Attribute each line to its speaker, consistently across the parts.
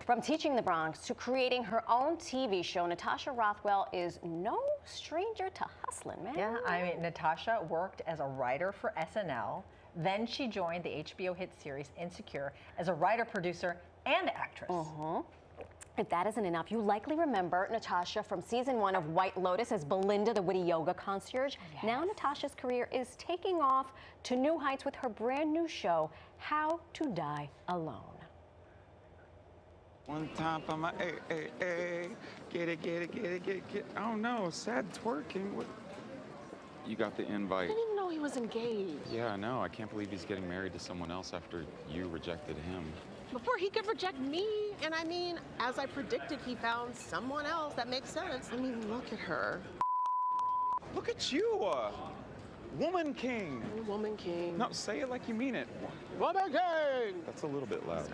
Speaker 1: From teaching the Bronx to creating her own TV show, Natasha Rothwell is no stranger to hustling, man.
Speaker 2: Yeah, I mean, Natasha worked as a writer for SNL. Then she joined the HBO hit series Insecure as a writer, producer, and actress.
Speaker 1: If that isn't enough, you likely remember Natasha from season 1 of White Lotus as Belinda, the witty yoga concierge.
Speaker 2: Yes.
Speaker 1: Now Natasha's career is taking off to new heights with her brand new show, How to Die Alone.
Speaker 3: One time for my get it. I don't know, sad twerking. What? You got the invite.
Speaker 4: I didn't even know he was engaged.
Speaker 3: Yeah, I know. I can't believe he's getting married to someone else after you rejected him.
Speaker 4: Before he could reject me, and I mean, as I predicted, he found someone else. That makes sense. I mean, look at her.
Speaker 3: Look at you, woman king.
Speaker 4: Woman king.
Speaker 3: No, say it like you mean it.
Speaker 4: Woman king!
Speaker 3: That's a little bit loud.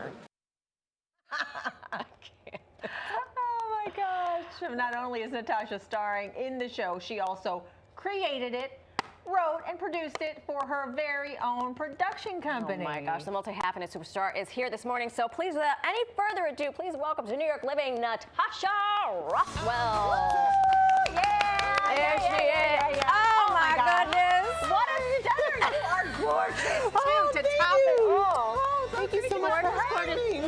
Speaker 2: Oh my gosh. Not only is Natasha starring in the show, she also created it, wrote and produced it for her very own production company.
Speaker 1: Oh my gosh, the multi-hyphenate superstar is here this morning. So please, without any further ado, please welcome to New York living Natasha Rothwell. Yeah, there she is. Oh my goodness.
Speaker 2: What have you done? You are gorgeous.
Speaker 4: To top it all.
Speaker 2: Thank
Speaker 4: you so much for having me.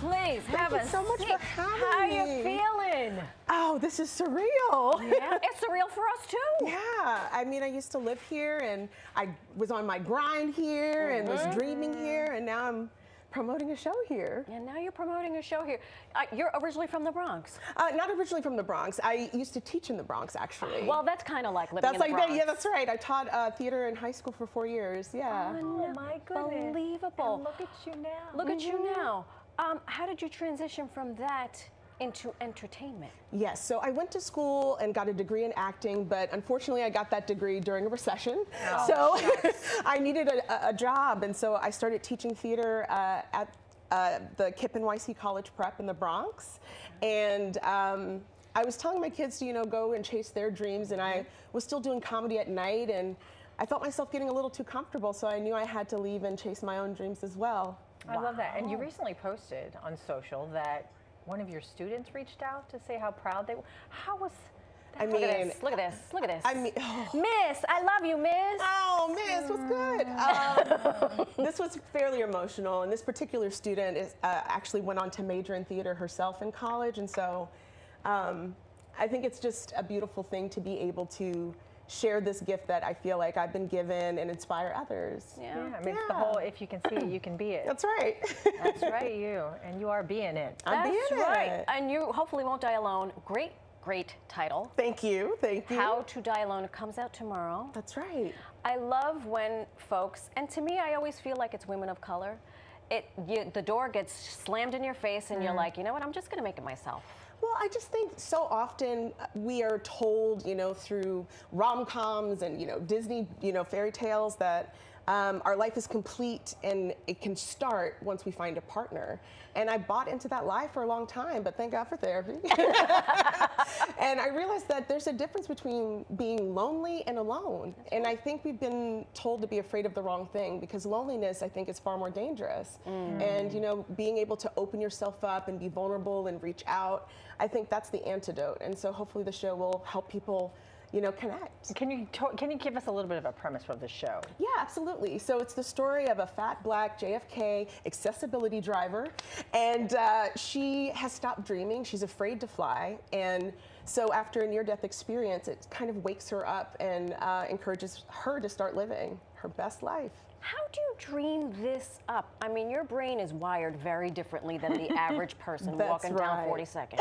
Speaker 1: Please have a
Speaker 4: so much
Speaker 1: seat.
Speaker 4: for having
Speaker 1: How are
Speaker 4: me.
Speaker 1: you feeling?
Speaker 4: Oh, this is surreal.
Speaker 1: Yeah, it's surreal for us too.
Speaker 4: Yeah, I mean, I used to live here, and I was on my grind here, and was dreaming here, and now I'm promoting a show here.
Speaker 1: And now you're promoting a show here. You're originally from the Bronx.
Speaker 4: Not originally from the Bronx. I used to teach in the Bronx, actually.
Speaker 1: Well, that's kind of like living in the
Speaker 4: That's
Speaker 1: Bronx.
Speaker 4: yeah, that's right. I taught theater in high school for 4 years. Yeah.
Speaker 2: Oh my goodness.
Speaker 1: Unbelievable.
Speaker 2: And look at you now.
Speaker 1: Look at you now. How did you transition from that into entertainment?
Speaker 4: Yes, so I went to school and got a degree in acting, but unfortunately I got that degree during a recession. So I needed a job, and so I started teaching theater at the Kip NYC College Prep in the Bronx. And I was telling my kids to, go and chase their dreams, and I was still doing comedy at night, and I felt myself getting a little too comfortable, so I knew I had to leave and chase my own dreams as well.
Speaker 2: I love that. And you recently posted on social that one of your students reached out to say how proud they were. How was that?
Speaker 4: I mean,
Speaker 1: Look at this. Look at this.
Speaker 4: I mean,
Speaker 1: Miss, I love you, Miss.
Speaker 4: Oh, Miss, what's good? This was fairly emotional, and this particular student actually went on to major in theater herself in college, and so I think it's just a beautiful thing to be able to share this gift that I feel like I've been given and inspire others.
Speaker 2: Yeah, I mean, it's the whole, if you can see it, you can be it.
Speaker 4: That's right.
Speaker 2: That's right, you. And you are being it.
Speaker 4: I'm being
Speaker 1: That's right.
Speaker 4: it.
Speaker 1: And you hopefully won't die alone. Great title.
Speaker 4: Thank you.
Speaker 1: How to Die Alone. It comes out tomorrow.
Speaker 4: That's right.
Speaker 1: I love when folks, and to me, I always feel like it's women of color. The door gets slammed in your face, and you're like, you know what? I'm just going to make it myself.
Speaker 4: Well, I just think so often we are told, through rom-coms and, Disney, fairy tales that our life is complete and it can start once we find a partner. And I bought into that lie for a long time, but thank God for therapy. And I realized that there's a difference between being lonely and alone. And I think we've been told to be afraid of the wrong thing, because loneliness, I think, is far more dangerous. And, being able to open yourself up and be vulnerable and reach out, I think that's the antidote. And so hopefully the show will help people connect.
Speaker 2: Can you give us a little bit of a premise for the show?
Speaker 4: Yeah, absolutely. So it's the story of a fat black JFK accessibility driver, and she has stopped dreaming. She's afraid to fly, and so after a near-death experience, it kind of wakes her up and encourages her to start living her best life.
Speaker 1: How do you dream this up? I mean, your brain is wired very differently than the average person walking down 42nd.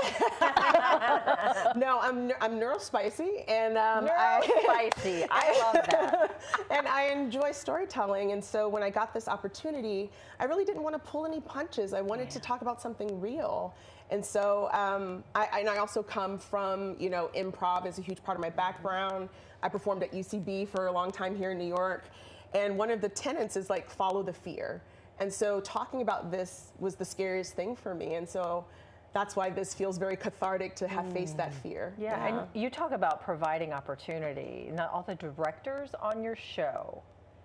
Speaker 4: No, I'm neurospicy, and
Speaker 2: Neurospicy. I love that.
Speaker 4: And I enjoy storytelling, and so when I got this opportunity, I really didn't want to pull any punches. I wanted to talk about something real. And so I also come from, improv is a huge part of my background. I performed at UCB for a long time here in New York. And one of the tenets is like, follow the fear. And so talking about this was the scariest thing for me. And so that's why this feels very cathartic to have faced that fear.
Speaker 2: Yeah, and you talk about providing opportunity. Now, all the directors on your show,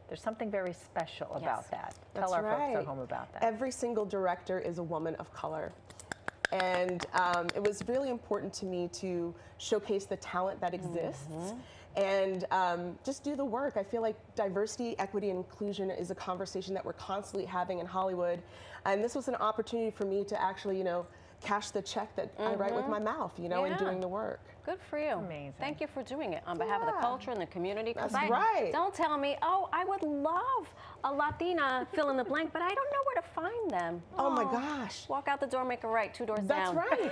Speaker 2: there's something very special about that. Tell our folks at home about that.
Speaker 4: Every single director is a woman of color. And it was really important to me to showcase the talent that exists and just do the work. I feel like diversity, equity, and inclusion is a conversation that we're constantly having in Hollywood. And this was an opportunity for me to actually, you know, cash the check that I write with my mouth, you know, and doing the work.
Speaker 1: Good for you.
Speaker 2: Amazing.
Speaker 1: Thank you for doing it on behalf of the culture and the community.
Speaker 4: That's right.
Speaker 1: Don't tell me, oh, I would love a Latina fill in the blank, but I don't know where to find them.
Speaker 4: Oh my gosh.
Speaker 1: Walk out the door, make a right, 2 doors
Speaker 4: That's
Speaker 1: down.
Speaker 4: right.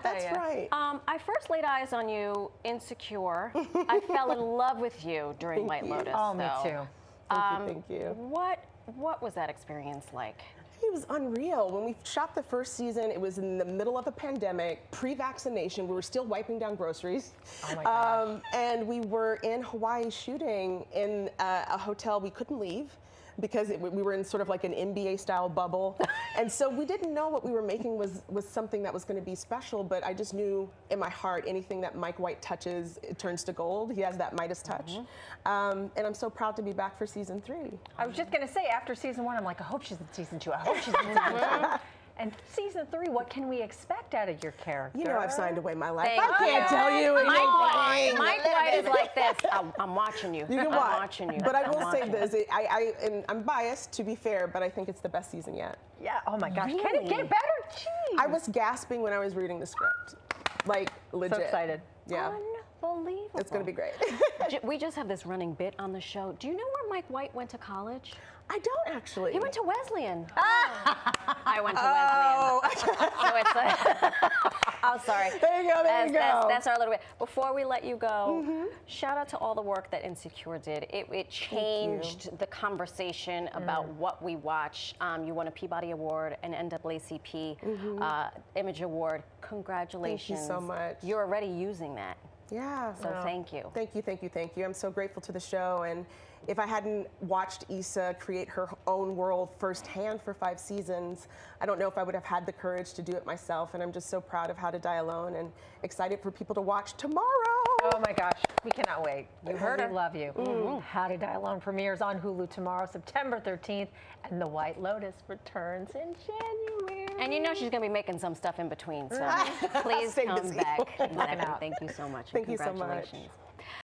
Speaker 4: That's right.
Speaker 1: I first laid eyes on you Insecure. I fell in love with you during White Lotus.
Speaker 2: Oh, me
Speaker 1: though.
Speaker 2: too.
Speaker 4: Thank you.
Speaker 1: What was that experience like?
Speaker 4: It was unreal. When we shot the first season, it was in the middle of a pandemic, pre-vaccination. We were still wiping down groceries.
Speaker 2: Oh my gosh.
Speaker 4: And we were in Hawaii shooting in a hotel we couldn't leave because we were in sort of like an NBA style bubble. And so we didn't know what we were making was something that was going to be special, but I just knew in my heart anything that Mike White touches, it turns to gold. He has that Midas touch. And I'm so proud to be back for season 3.
Speaker 2: I was just going to say, after season 1, I'm like, I hope she's in season 2. I hope she's in season 2. And season 3, what can we expect out of your character?
Speaker 4: You know I've signed away my life.
Speaker 1: Thank
Speaker 4: I can't
Speaker 1: you.
Speaker 4: tell you anything.
Speaker 1: Mike White is like this. I'm watching you.
Speaker 4: You know
Speaker 1: I'm
Speaker 4: what?
Speaker 1: watching you.
Speaker 4: But I will
Speaker 1: I'm
Speaker 4: say
Speaker 1: watching
Speaker 4: this, and I'm biased to be fair, but I think it's the best season yet.
Speaker 2: Yeah, oh my gosh. Can it
Speaker 1: Really?
Speaker 2: get better? Jeez.
Speaker 4: I was gasping when I was reading the script. Like, legit.
Speaker 2: so excited.
Speaker 4: Yeah.
Speaker 1: Unbelievable.
Speaker 4: It's going to be great.
Speaker 1: We just have this running bit on the show. Do you know where Mike White went to college?
Speaker 4: I don't actually.
Speaker 1: He went to Wesleyan. I went to Wesleyan. So it's oh, sorry.
Speaker 4: There you go, there you go.
Speaker 1: That's our little bit. Before we let you go, shout out to all the work that Insecure did. It changed the conversation about what we watch. You won a Peabody Award, an NAACP Image Award. Congratulations.
Speaker 4: Thank you so much.
Speaker 1: You're already using that.
Speaker 4: Yeah.
Speaker 1: So thank you.
Speaker 4: Thank you, thank you, thank you. I'm so grateful to the show. And if I hadn't watched Issa create her own world firsthand for 5 seasons, I don't know if I would have had the courage to do it myself. And I'm just so proud of How to Die Alone and excited for people to watch tomorrow.
Speaker 2: Oh my gosh, we cannot wait. You heard her. We love you. How to Die Alone premieres on Hulu tomorrow, September 13th, and The White Lotus returns in January.
Speaker 1: And you know she's going to be making some stuff in between, so please
Speaker 4: Stay
Speaker 1: come
Speaker 4: busy.
Speaker 1: back. Thank you so much.
Speaker 4: Thank you so much.
Speaker 1: Congratulations.